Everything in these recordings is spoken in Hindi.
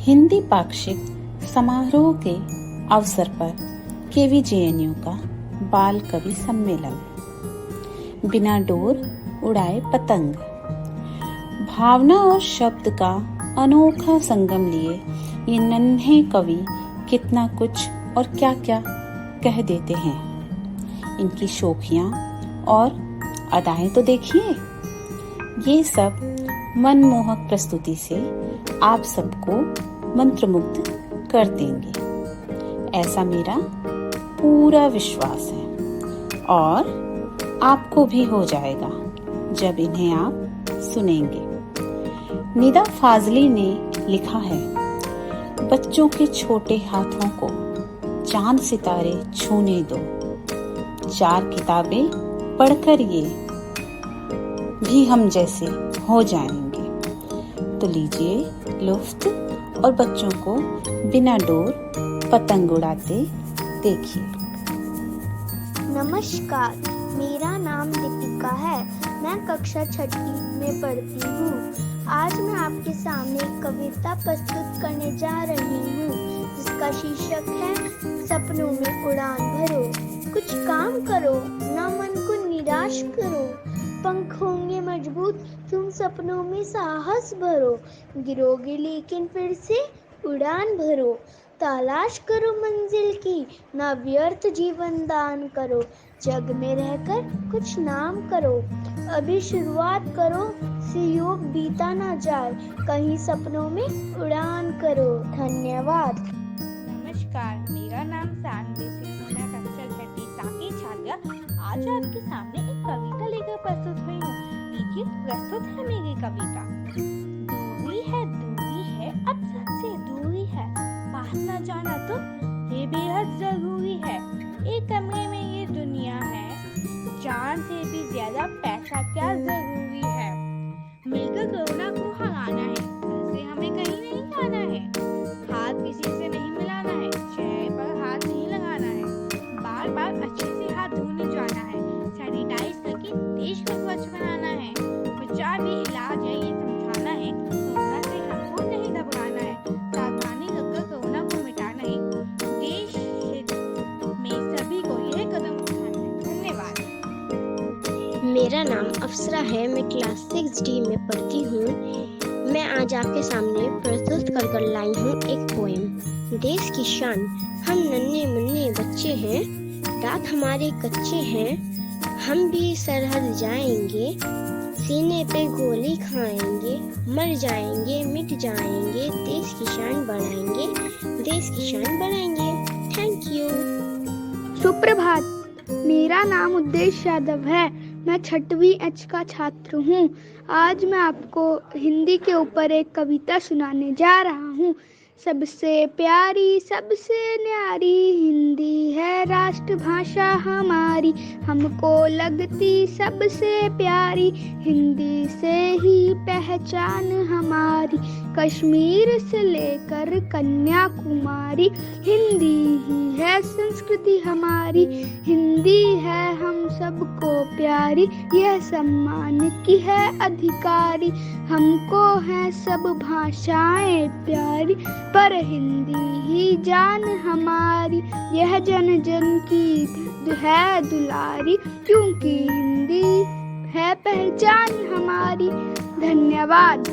हिंदी पाक्षिक समारोह के अवसर पर KVJNU का बाल कवि सम्मेलन। बिना डोर उड़ाए पतंग। भावना और शब्द का अनोखा संगम लिए ये नन्हे कवि कितना कुछ और क्या क्या कह देते हैं। इनकी शोखियाँ और अदाएं तो देखिए। ये सब मनमोहक प्रस्तुति से आप सबको मंत्रमुग्ध कर देंगे, ऐसा मेरा पूरा विश्वास है। और आपको भी हो जाएगा जब इन्हें आप सुनेंगे। निदा फाजली ने लिखा है, बच्चों के छोटे हाथों को चांद सितारे छूने दो। 4 किताबें पढ़कर ये भी हम जैसे हो जाएंगे। तो लीजिए लुफ्त और बच्चों को बिना डोर पतंग उड़ाते देखिए। नमस्कार, मेरा नाम दीपिका है। मैं कक्षा 6वीं में पढ़ती हूँ। आज मैं आपके सामने एक कविता प्रस्तुत करने जा रही हूँ, जिसका शीर्षक है सपनों में उड़ान भरो। कुछ काम करो, ना मन को निराश करो। पंख होंगे मजबूत, तुम सपनों में साहस भरो। गिरोगे लेकिन फिर से उड़ान भरो। तलाश करो मंजिल की, ना व्यर्थ जीवन दान करो। जग में रहकर कुछ नाम करो। अभी शुरुआत करो, सहयोग बीता ना जाए। कहीं सपनों में उड़ान करो। धन्यवाद। नमस्कार, मेरा नाम सानवी सिंह है, कक्षा 6वीं की छात्रा। आज आपके सामने एक कविता लेकर प्रस्तुत हुई हूँ। लीजिए, प्रस्तुत है मेरी कविता। दूरी है अब सबसे दूरी है। पास न जाना तो ये बेहद जरूरी है। एक कमरे में ये दुनिया है, जान से भी ज्यादा पैसा क्या जरूरी है। मिलकर कोरोना को हराना है, घर से हमें कहीं नहीं जाना है। हाथ किसी से नहीं मिलाना है, चेहरे पर हाथ नहीं लगाना है। बार बार अच्छे से हाथ धोने जाना है। सैनिटाइज करके देश को स्वच्छ बनाना है। बचाव भी इलाज है, ये समझाना है। कोरोना से हमको नहीं घबराना है। सावधानी रखकर कोरोना को मिटाना है। देश में सभी को यह कदम उठाना है। धन्यवाद। मेरा नाम अफसरा है। मैं क्लास 6D में पढ़ती हूँ। मैं आज आपके सामने प्रस्तुत कर लाई हूँ एक पोएम। देश की शान, हम नन्हे मुन्ने बच्चे हैं। दांत हमारे कच्चे हैं, हम भी सरहद जाएंगे। सीने पे गोली खाएंगे, मर जाएंगे मिट जाएंगे। देश की शान बढ़ाएंगे, देश की शान बढ़ाएंगे। Thank you. सुप्रभात, मेरा नाम उद्देश यादव है। मैं 6वीं H का छात्र हूँ। आज मैं आपको हिंदी के ऊपर एक कविता सुनाने जा रहा हूँ। सबसे प्यारी सबसे न्यारी हिंदी है राष्ट्रभाषा हमारी। हमको लगती सबसे प्यारी, हिंदी से ही पहचान हमारी। कश्मीर से लेकर कन्याकुमारी, हिंदी ही है संस्कृति हमारी। हिंदी है हम सबको प्यारी, यह सम्मान की है अधिकारी। हमको है सब भाषाएं प्यारी, पर हिंदी ही जान हमारी। यह जन जन की है दुलारी, क्योंकि हिंदी है पहचान हमारी। धन्यवाद।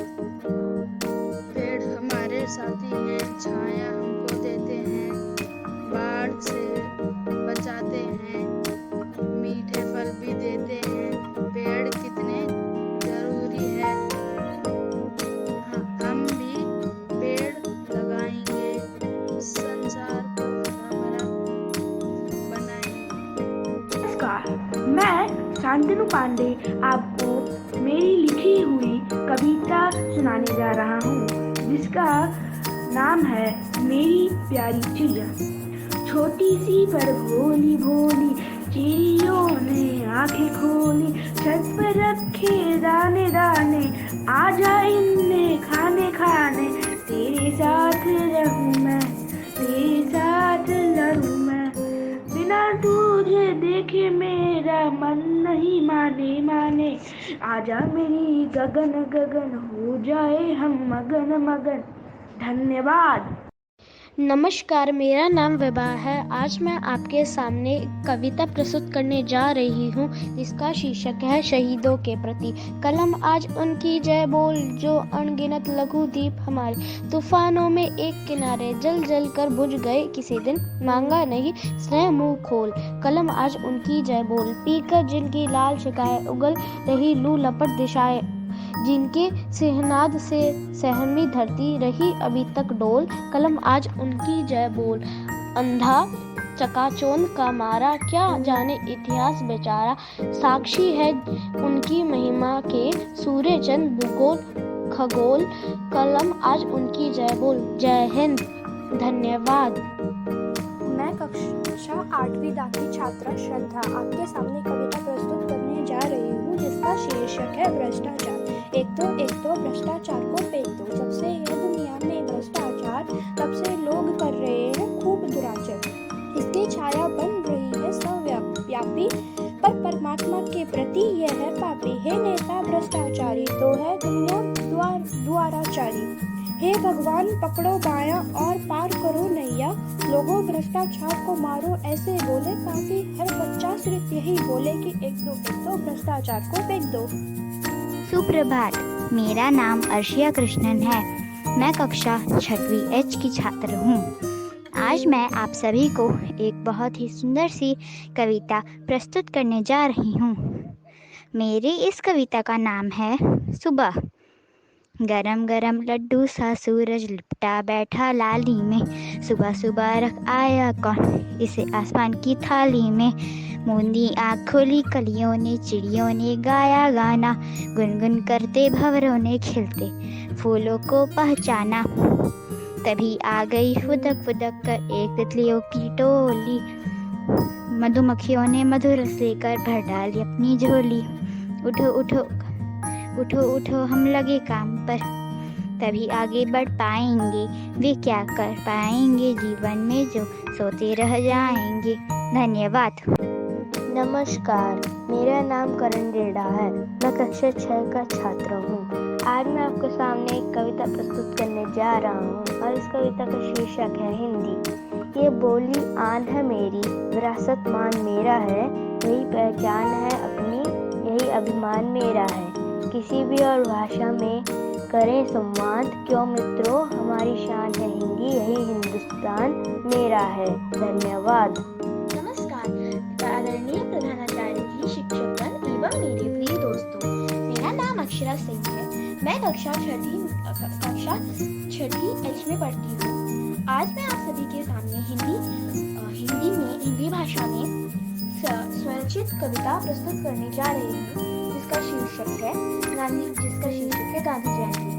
पेड़ हमारे साथी हैं, छाया हमको देते हैं। बाढ़ से बचाते हैं, मीठे फल भी देते हैं। पेड़ कितने जरूरी है, हम भी पेड़ लगाएंगे। संसार को हरा भरा बनाएंगे। नमस्कार, मैं शांतनु पांडे आपको मेरी लिखी हुई कविता सुनाने जा रहा हूँ, जिसका नाम है मेरी प्यारी चिड़िया। छोटी सी पर भोली भोली चिड़ियों ने आंखें खोली। छत पर रखे दाने दाने, आ जा इन्हें खाने खाने। तेरे साथ रहूं मैं, तेरे साथ लड़ूं मैं। बिना तुझे देखे मेरा मन नहीं माने। आजा मेरी गगन गगन, हो जाए हम मगन मगन। धन्यवाद। नमस्कार, मेरा नाम विभा है। आज मैं आपके सामने एक कविता प्रस्तुत करने जा रही हूँ जिसका शीर्षक है शहीदों के प्रति। कलम आज उनकी जय बोल जो अनगिनत लघु दीप हमारे तूफानों में एक किनारे जल जल कर बुझ गए किसी दिन मांगा नहीं स्नेह मुंह खोल। कलम आज उनकी जय बोल पीकर जिनकी लाल शिकायत उगल रही लू लपट दिशाएं जिनके सिहनाद से सहमी धरती रही अभी तक डोल। कलम आज उनकी जय बोल अंधा चकाचौंध का मारा क्या जाने इतिहास बेचारा साक्षी है उनकी महिमा के सूर्य चंद्र भूगोल खगोल। कलम आज उनकी जय बोल। जय हिंद। धन्यवाद। मैं कक्षा 8वीं दा की छात्रा श्रद्धा आपके सामने कविता प्रस्तुत करने जा रही हूँ जिसका शीर्षक है भ्रष्टाचार। एक तो भ्रष्टाचार को फेंक दो। जब से यह दुनिया में भ्रष्टाचार तब से लोग कर रहे हैं खूब दुराचार। इसकी छाया बन रही है सर्वव्यापी पर परमात्मा के प्रति यह है पापी। हे नेता भ्रष्टाचारी तो है दुनिया द्वाराचारी। हे भगवान पकड़ो बाया और पार करो नैया। लोगों भ्रष्टाचार को मारो ऐसे बोले ताकि हर बच्चा सिर्फ यही बोले कि एक दो भ्रष्टाचार को फेंक दो। सुप्रभात, मेरा नाम अर्शिया कृष्णन है। मैं कक्षा 6वीं एच की छात्र हूँ। आज मैं आप सभी को एक बहुत ही सुंदर सी कविता प्रस्तुत करने जा रही हूँ। मेरी इस कविता का नाम है सुबह। गरम गरम लड्डू सा सूरज लिपटा बैठा लाली में। सुबह सुबह रख आया कौन इसे आसमान की थाली में। मूंदी आँख खोली कलियों ने चिड़ियों ने गाया गाना। गुनगुन करते भंवरों ने खिलते फूलों को पहचाना। तभी आ गई फुदक फुदक कर एक तितलियों की टोली। मधुमक्खियों ने मधुर रस लेकर भर डाली अपनी झोली। उठो उठो उठो उठो हम लगे काम पर तभी आगे बढ़ पाएंगे। वे क्या कर पाएंगे जीवन में जो सोते रह जाएंगे। धन्यवाद। नमस्कार, मेरा नाम करण रेडा है। मैं कक्षा 6 का छात्र हूँ। आज मैं आपके सामने एक कविता प्रस्तुत करने जा रहा हूँ और इस कविता का शीर्षक है हिंदी। ये बोली आन है मेरी, विरासत मान मेरा है। यही पहचान है अपनी, यही अभिमान मेरा है। किसी भी और भाषा में करें संवाद क्यों मित्रों, हमारी शान है हिंदी, यही हिंदुस्तान मेरा है। धन्यवाद। नमस्कार, आदरणीय प्रधानाचार्य जी, शिक्षकगण एवं मेरे प्रिय दोस्तों, मेरा नाम अक्षरा सिंह है। मैं कक्षा 6ठी एच में पढ़ती हूँ। आज मैं आप सभी के सामने हिंदी भाषा में स्वरचित कविता प्रस्तुत करने जा रही हूँ जिसका शीर्षक है गांधी जयंती।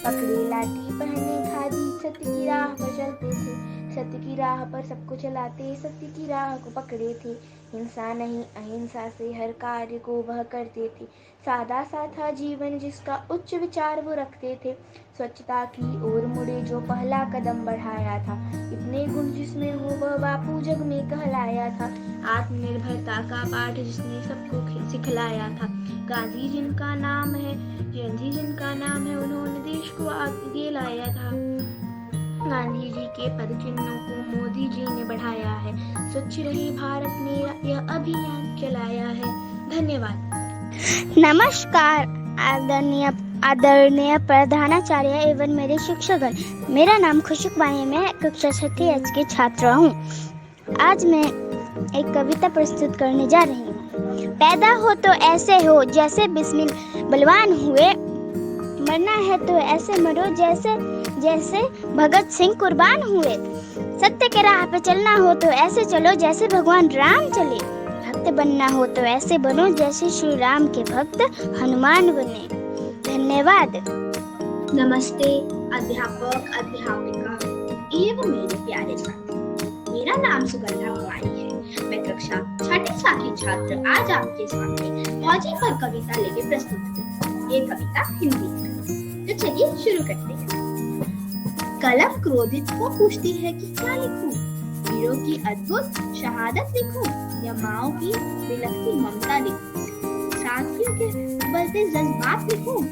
पकड़े लाठी पहने खादी, सत्य की राह पर चलते थे। सत्य की राह पर सबको चलाते, सत्य की राह को पकड़े थे। हिंसा नहीं अहिंसा से हर कार्य को वह करते थे। सादा सा था जीवन जिसका उच्च विचार वो रखते थे। स्वच्छता की ओर मुड़े जो पहला कदम बढ़ाया था। इतने गुण जिसमें हो वह बापू जग में कहलाया था। आत्मनिर्भरता का पाठ जिसने सबको सिखलाया था। गांधी जिनका नाम है, जयंती जिनका नाम है, उन्होंने देश को आगे लाया था। गांधी जी के पद चिन्हों को मोदी जी ने बढ़ाया है। स्वच्छ रहे भारत मेरा यह अभियान चलाया है। धन्यवाद। नमस्कार आदरणीय प्रधानाचार्य एवं मेरे शिक्षकगण, मेरा नाम खुशबू बाई है। मैं कक्षा 6ठी एच की छात्रा हूँ। आज मैं एक कविता प्रस्तुत करने जा रही हूँ। पैदा हो तो ऐसे हो जैसे बिस्मिल बलवान हुए, मरना है तो ऐसे मरो जैसे भगत सिंह कुर्बान हुए। सत्य के राह पे चलना हो तो ऐसे चलो जैसे भगवान राम चले। भक्त बनना हो तो ऐसे बनो जैसे श्री राम के भक्त हनुमान बने। धन्यवाद। नमस्ते अध्यापक अध्यापिका एवं मेरे प्यारे साथी, मेरा नाम सुगंधा भवानी है। मैं कक्षा 6ठी की छात्र आज आपके सामने फौजी पर कविता लेके प्रस्तुत हूँ। ये कविता हिंदी है, तो चलिए शुरू करते हैं। कलम क्रोधित को पूछती है कि क्या लिखूं, वीरों की अद्भुत शहादत लिखूं या माओ की बिलखती ममता लिखूं, साथियों के उबलते जज्बात लिखूं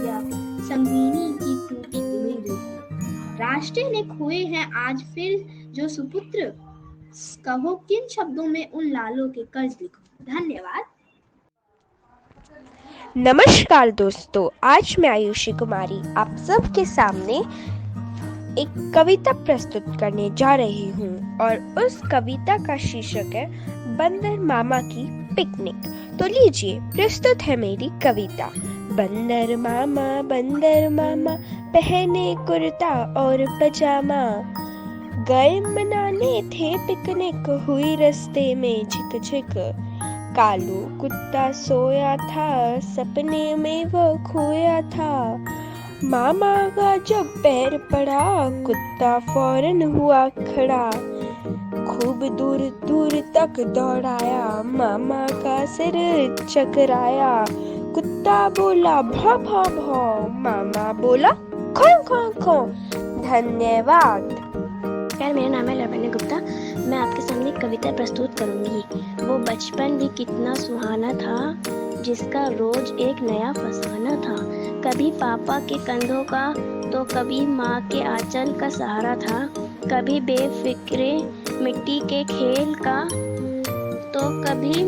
या संगीनी की टूटी उम्मीद लिखूं, राष्ट्र ने खोए हैं आज फिर जो सुपुत्र, कहो किन शब्दों में उन लालों के कर्ज लिखो। धन्यवाद। नमस्कार दोस्तों, आज मैं आयुषी कुमारी आप सबके सामने एक कविता प्रस्तुत करने जा रही हूँ और उस कविता का शीर्षक है बंदर मामा की पिकनिक। तो लीजिए प्रस्तुत है मेरी कविता। बंदर मामा पहने कुर्ता और पजामा, गए मनाने थे पिकनिक, हुई रास्ते में झिक झिक। कालू कुत्ता सोया था, सपने में वो खोया था। मामा का जब पैर पड़ा, कुत्ता फौरन हुआ खड़ा। खूब दूर दूर तक दौड़ाया, मामा का सिर चकराया। कुत्ता बोला भौ भौ भौ, मामा बोला खौ खौ खौ। धन्यवाद। मेरा नाम है लवण्य गुप्ता। मैं आपके सामने एक कविता प्रस्तुत करूंगी। वो बचपन भी कितना सुहाना था, जिसका रोज एक नया फसाना था। कभी पापा के कंधों का तो कभी माँ के आंचल का सहारा था। कभी बेफिक्रे मिट्टी के खेल का तो कभी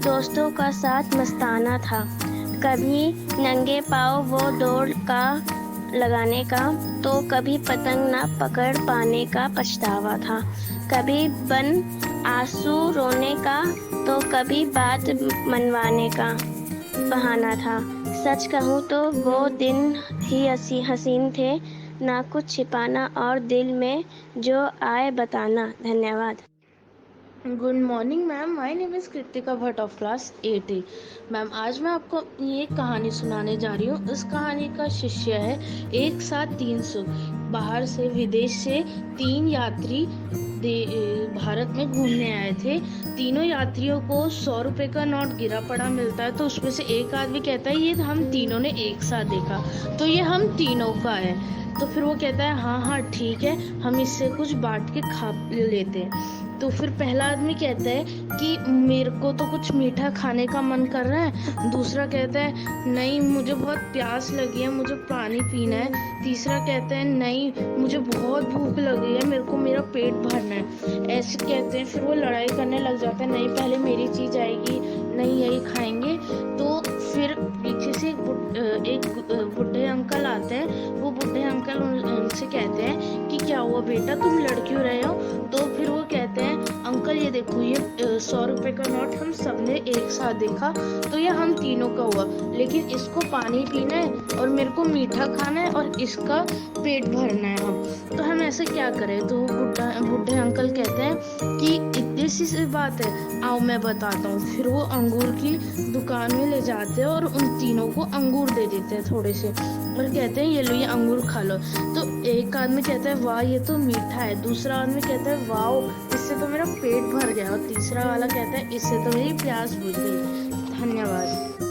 दोस्तों का साथ मस्ताना था। कभी नंगे पाँव वो दौड़ का लगाने का तो कभी पतंग ना पकड़ पाने का पछतावा था। कभी बन आंसू रोने का तो कभी बात मनवाने का बहाना था। सच कहूँ तो वो दिन ही हसीन थे, ना कुछ छिपाना और दिल में जो आए बताना। धन्यवाद। Good morning ma'am, my name is Kritika Bhatt of class 8A। Ma'am आज मैं आपको ये कहानी सुनाने जा रही हूँ। इस कहानी का शीर्षक है एक साथ 300। बाहर से विदेश से 3 यात्री भारत में घूमने आए थे। तीनों यात्रियों को 100 रुपये का नोट गिरा पड़ा मिलता है। तो उसमें से एक आदमी कहता है ये हम तीनों ने एक साथ देखा, तो ये हम तीनों का है। तो फिर वो कहता है हाँ ठीक है, हम इससे कुछ बांट के खा लेते हैं। तो फिर पहला आदमी कहता है कि मेरे को तो कुछ मीठा खाने का मन कर रहा है। दूसरा कहता है नहीं मुझे बहुत प्यास लगी है, मुझे पानी पीना है। तीसरा कहता है नहीं मुझे बहुत भूख लगी है, मेरे को मेरा पेट भरना है। ऐसे कहते हैं, फिर वो लड़ाई करने लग जाता है, नहीं पहले मेरी चीज़ आएगी, नहीं यही खाएंगे। तो फिर पीछे से एक बुढ़े अंकल आते हैं। वो बुढ़े अंकल उनसे कहते हैं कि क्या हुआ बेटा, तुम लड़ क्यों रहे हो? तो फिर वो कहते हैं अंकल ये देखो, ये 100 रुपये का नोट हम सबने एक साथ देखा, तो ये हम तीनों का हुआ, लेकिन इसको पानी पीना है और मेरे को मीठा खाना है और इसका पेट भरना है तो हम ऐसे क्या करें? तो बुढ़े अंकल कहते हैं कि इतनी सी बात है, आओ मैं बताता हूँ। फिर वो अंगूर की दुकान में ले जाते हैं और उन तीनों को अंगूर दे देते हैं थोड़े से, और कहते हैं ये लो, ये अंगूर खा लो। तो एक आदमी कहता है वाह ये तो मीठा है। दूसरा आदमी कहता है वाह इससे तो मेरा पेट भर गया। और तीसरा वाला कहता है इससे तो मेरी प्यास बुझ गई। धन्यवाद।